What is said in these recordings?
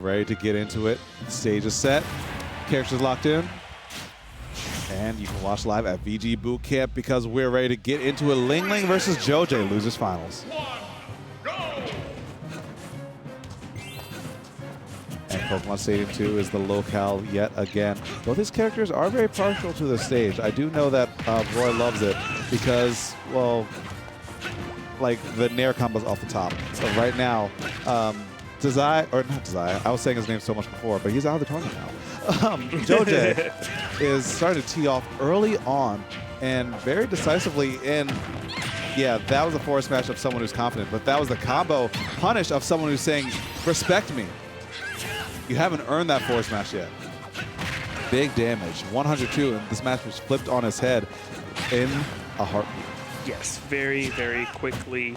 Ready to get into it. Stage is set. Characters locked in. And you can watch live at VGBootCamp because we're ready to get into it. LingLing versus JoJ, losers finals. And Pokemon Stadium 2 is the locale yet again. Both these characters are very partial to the stage. I do know that Roy loves it because, well, like the Nair combos off the top. So right now, Desai, or not Desai, I was saying his name so much before, but he's out of the tournament now. JoJ is starting to tee off early on and very decisively. And yeah, that was a forward smash of someone who's confident, but that was the combo punish of someone who's saying, respect me. You haven't earned that forward smash yet. Big damage, 102, and this match was flipped on his head in a heartbeat. Yes, very, very quickly.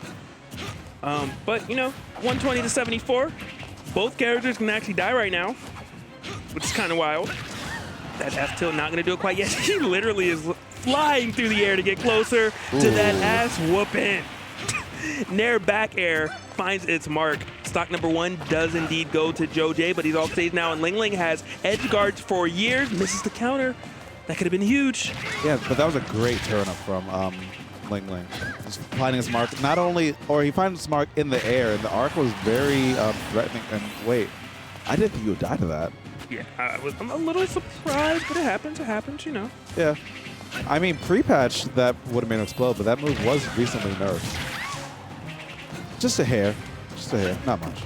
But, you know, 120 to 74. Both characters can actually die right now, which is kind of wild. That F tilt not going to do it quite yet. He literally is flying through the air to get closer to that ass whooping. Nair back air finds its mark. Stock number 1 does indeed go to JoJ, but he's off stage now, and LingLing has edge guards for years. Misses the counter. That could have been huge. Yeah, but that was a great turn up from LingLing. Just finding his mark, not only, or he finds his mark in the air, and the arc was very threatening. And wait, I didn't think you would die to that. Yeah, I'm a little surprised, but it happens, you know. Yeah. I mean, pre-patch, that would have made him explode, but that move was recently nerfed. Just a hair. Just a hair. Not much.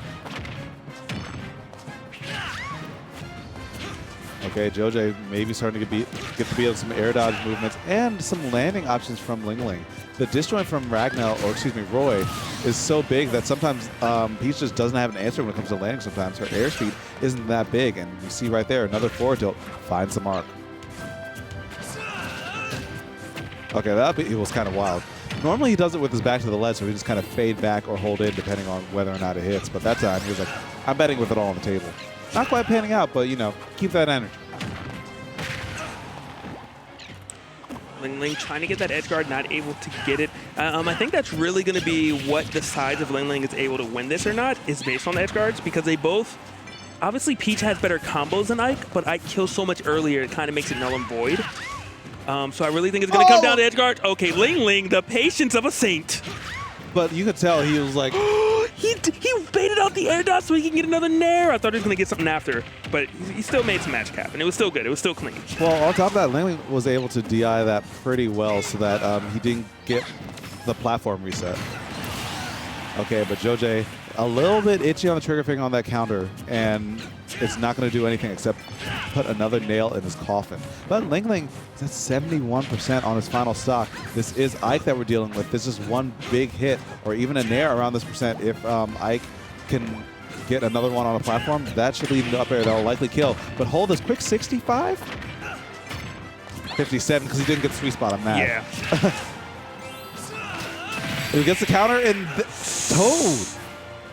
Okay, JoJ maybe starting to get to be able to some air dodge movements and some landing options from LingLing. The disjoint from Roy, is so big that sometimes Peach just doesn't have an answer when it comes to landing sometimes. Her airspeed isn't that big, and you see right there, another forward tilt finds the mark. Okay, that was kind of wild. Normally he does it with his back to the ledge, so he just kind of fade back or hold in depending on whether or not it hits. But that time he was like, I'm betting with it all on the table. Not quite panning out, but, you know, keep that energy. LingLing trying to get that edge guard, not able to get it. I think that's really going to be what decides if LingLing is able to win this or not, is based on the edge guards, because they both, obviously Peach has better combos than Ike, but Ike kills so much earlier, it kind of makes it null and void. So I really think it's going to come down to edge guard. Okay, LingLing, the patience of a saint. But you could tell he was like... he baited out the air dot so he can get another Nair. I thought he was going to get something after, but he still made some match cap, and it was still good. It was still clean. Well, on top of that, LingLing was able to DI that pretty well so that he didn't get the platform reset. Okay, but JoJ, a little bit itchy on the trigger finger on that counter, and it's not going to do anything except put another nail in his coffin. But LingLing is at 71% on his final stock. This is Ike that we're dealing with. This is one big hit, or even a Nair around this percent. If Ike can get another one on a platform, that should lead into up air. That will likely kill. But hold this quick 65? 57, because he didn't get the sweet spot on that. Yeah. He gets the counter, and Toad.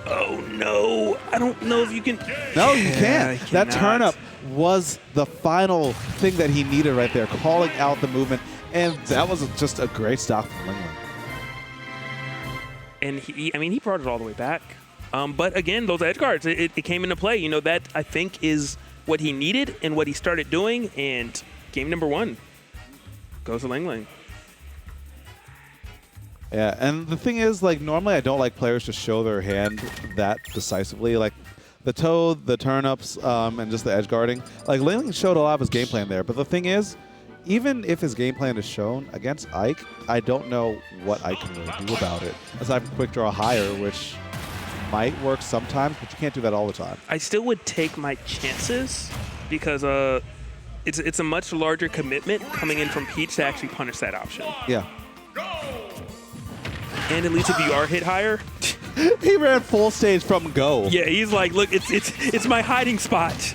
Oh, no. I don't know if you can... No, you can't. That turn up was the final thing that he needed right there, calling out the movement. And that was just a great stop from LingLing. And he brought it all the way back. But again, those edge guards, it came into play. You know, that I think is what he needed and what he started doing. And game number 1 goes to LingLing. Yeah, and the thing is, like, normally I don't like players to show their hand that decisively. Like, the Toad, the turn-ups, and just the edge guarding. Like, LingLing showed a lot of his game plan there. But the thing is, even if his game plan is shown against Ike, I don't know what Ike can really do about it. Aside from quick draw higher, which might work sometimes, but you can't do that all the time. I still would take my chances because it's a much larger commitment coming in from Peach to actually punish that option. Yeah. And at least if you are hit higher... He ran full stage from go. Yeah, he's like, look, it's my hiding spot.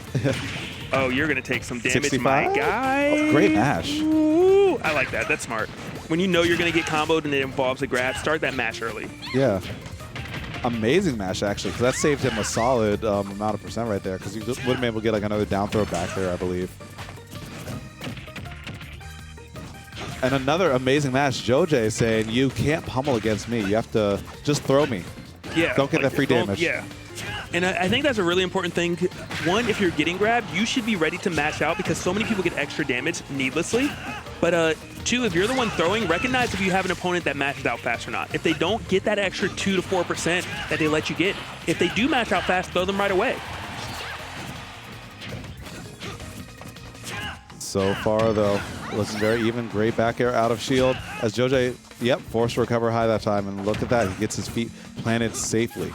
Oh, you're going to take some damage, 65? my guy. Oh, great mash. Ooh, I like that. That's smart. When you know you're going to get comboed and it involves a grab, start that mash early. Yeah. Amazing mash, actually, because that saved him a solid amount of percent right there, because he would have been able to get like another down throw back there, I believe. And another amazing match, JoJ saying, you can't pummel against me. You have to just throw me. Yeah. Don't get that free damage. Yeah. And I think that's a really important thing. One, if you're getting grabbed, you should be ready to match out because so many people get extra damage needlessly. But two, if you're the one throwing, recognize if you have an opponent that matches out fast or not. If they don't, get that extra 2 to 4% that they let you get. If they do match out fast, throw them right away. So far, though, looking very even. Great back air out of shield as Joj, yep, forced to recover high that time. And look at that. He gets his feet planted safely.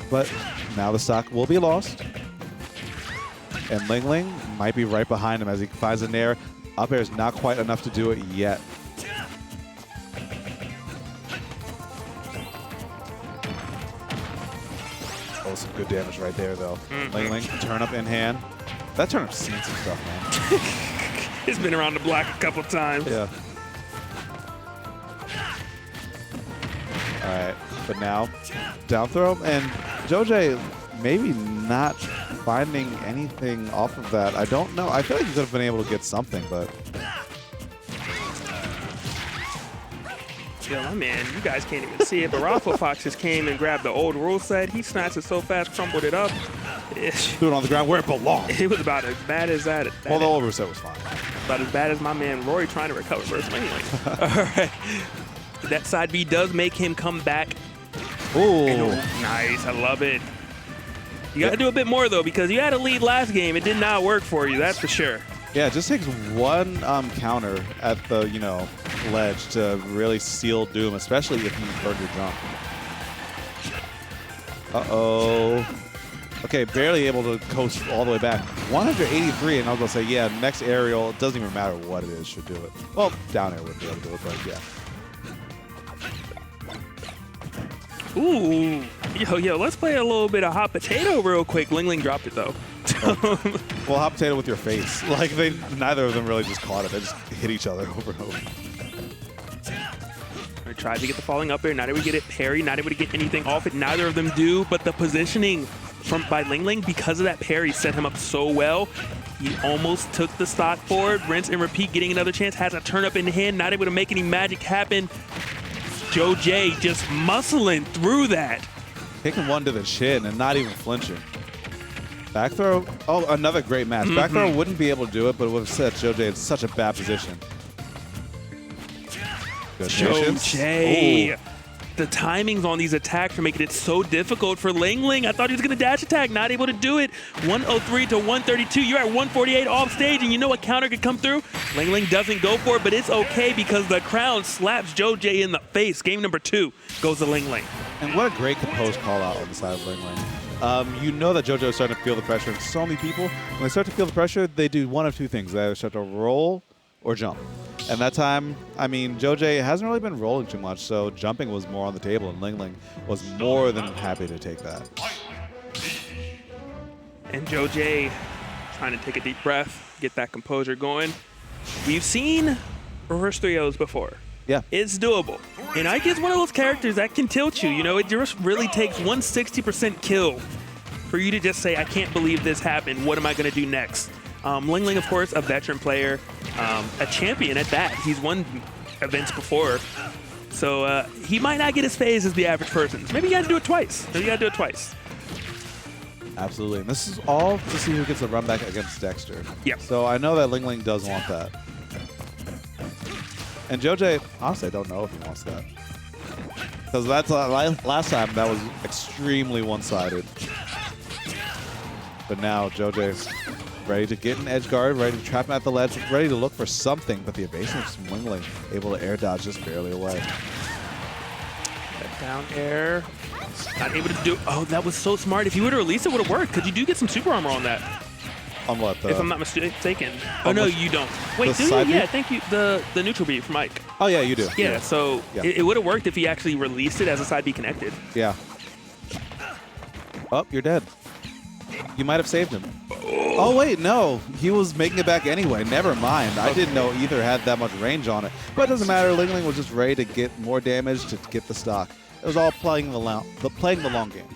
But now the stock will be lost. And LingLing might be right behind him as he finds a nair. Up air is not quite enough to do it yet. Oh, some good damage right there, though. LingLing, turn up in hand. That turn up's seen some stuff, man. It's been around the block a couple times. Yeah. All right, but now down throw, and Joj maybe not finding anything off of that. I don't know. I feel like he could have been able to get something, but yo, my man, you guys can't even see it, but Raffle Fox just came and grabbed the old rule set. He snatched it so fast, crumbled it up. threw it on the ground where it belongs. It was about as bad as that. Well, the old rule set was fine. About as bad as my man Rory trying to recover versus LingLing. All right. That side B does make him come back. Ooh. Nice. I love it. You got to do a bit more, though, because you had a lead last game. It did not work for you, that's for sure. Yeah, it just takes one counter at the, ledge to really seal doom, especially if you burn your jump. Uh-oh. Okay, barely able to coast all the way back. 183, and I was going to say, yeah, next aerial, it doesn't even matter what it is, should do it. Well, down air would be able to do it, but yeah. Ooh. Yo, let's play a little bit of hot potato real quick. LingLing dropped it, though. Well, hot potato with your face. Like, neither of them really just caught it. They just hit each other over and over. I tried to get the falling up air, not able to get it parry, not able to get anything off it. Neither of them do, but the positioning by LingLing, because of that parry, set him up so well. He almost took the stock forward, rinse and repeat, getting another chance, has a turn up in hand, not able to make any magic happen. Joj just muscling through that. Taking one to the chin and not even flinching. Back throw, oh, another great match. Back throw wouldn't be able to do it, but it would have set Joj in such a bad position. Good Joj. The timings on these attacks are making it so difficult for LingLing. I thought he was going to dash attack, not able to do it. 103 to 132. You're at 148 off stage, and you know a counter could come through. LingLing doesn't go for it, but it's okay because the crown slaps Joj in the face. Game number 2 goes to LingLing. And what a great composed call out on the side of LingLing. You know that Joj is starting to feel the pressure, and so many people, when they start to feel the pressure, they do one of two things. They either start to roll or jump. And that time, I mean, Joj hasn't really been rolling too much, so jumping was more on the table, and LingLing was more than happy to take that. And Joj trying to take a deep breath, get that composure going. We've seen reverse 3-0s before. Yeah. It's doable. And Ike is one of those characters that can tilt you. You know, it just really takes 160% kill for you to just say, I can't believe this happened. What am I going to do next? LingLing, of course, a veteran player, a champion at that. He's won events before. So he might not get his phase as the average person. So maybe you got to do it twice. Absolutely. And this is all to see who gets a run back against Dexter. Yep. So I know that LingLing does want that. And Joj, honestly, I don't know if he wants that. Because that's last time that was extremely one-sided. But now Joj ready to get an edge guard, ready to trap him at the ledge, ready to look for something, but the evasion from LingLing able to air dodge just barely away. That down air, not able to do. Oh, that was so smart. If you would have released it, would have worked. Because you do get some super armor on that. On what? If I'm not mistaken. Oh no, you don't. Wait, do you? Yeah, thank you. The neutral beat from Mike. Oh yeah, you do. Yeah, so yeah. It would have worked if he actually released it as a side B connected. Yeah. Oh, you're dead. You might have saved him. Oh, wait, no. He was making it back anyway. Never mind. I didn't know either had that much range on it. But it doesn't matter. LingLing was just ready to get more damage to get the stock. It was all playing the long game.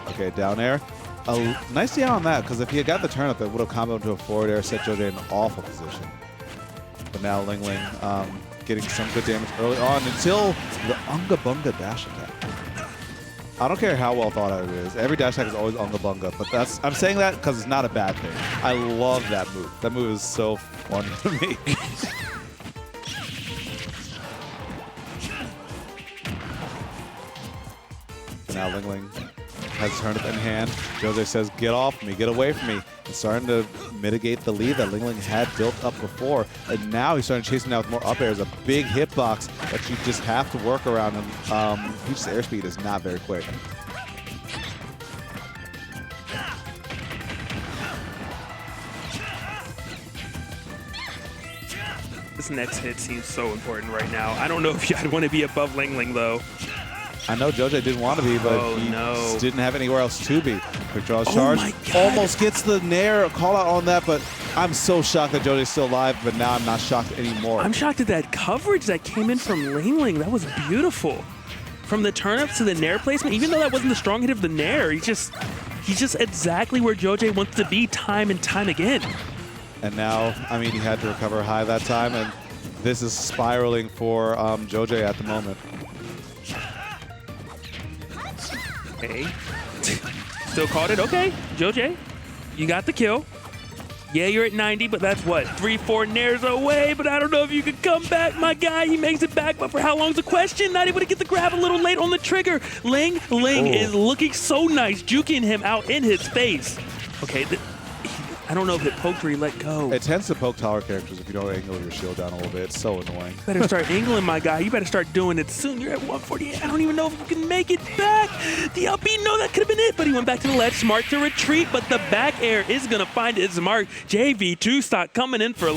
Okay, down air. Nice down on that, because if he had got the turnip, it would have comboed into a forward air, set Joj in an awful position. now LingLing getting some good damage early on until the Unga Bunga dash attack. I don't care how well thought out it is. Every dash attack is always Unga Bunga, but I'm saying that because it's not a bad thing. I love that move. That move is so fun to me. Now LingLing has turned up in hand. Jose says, get off me, get away from me. He's starting to mitigate the lead that LingLing had built up before. And now he's starting to chase him down with more up airs, a big hitbox that you just have to work around. And Peach's airspeed is not very quick. This next hit seems so important right now. I don't know if I'd want to be above LingLing, though. I know Jose didn't want to be, but he didn't have anywhere else to be. Quick draw charge. Almost gets the Nair call out on that, but I'm so shocked that Jose's still alive, but now I'm not shocked anymore. I'm shocked at that coverage that came in from LingLing. That was beautiful. From the turnips to the Nair placement, even though that wasn't the strong hit of the Nair, he's just exactly where Jose wants to be time and time again. And now, I mean, he had to recover high that time, and this is spiraling for Jose at the moment. Okay. Still caught it. Okay, Jose, you got the kill. Yeah, you're at 90, but that's what, 3-4 Nairs away, but I don't know if you can come back, my guy. He makes it back, but for how long's the question? Not able to get the grab, a little late on the trigger. LingLing is looking so nice, juking him out in his face. Okay, I don't know if it poked or he let go. It tends to poke tower characters if you don't angle your shield down a little bit. It's so annoying. You better start angling, my guy. You better start doing it soon. You're at 148. I don't even know if you can make it back. The up B, no, that could have been it. But he went back to the ledge. Smart to retreat, but the back air is going to find its mark. JV2 stock coming in for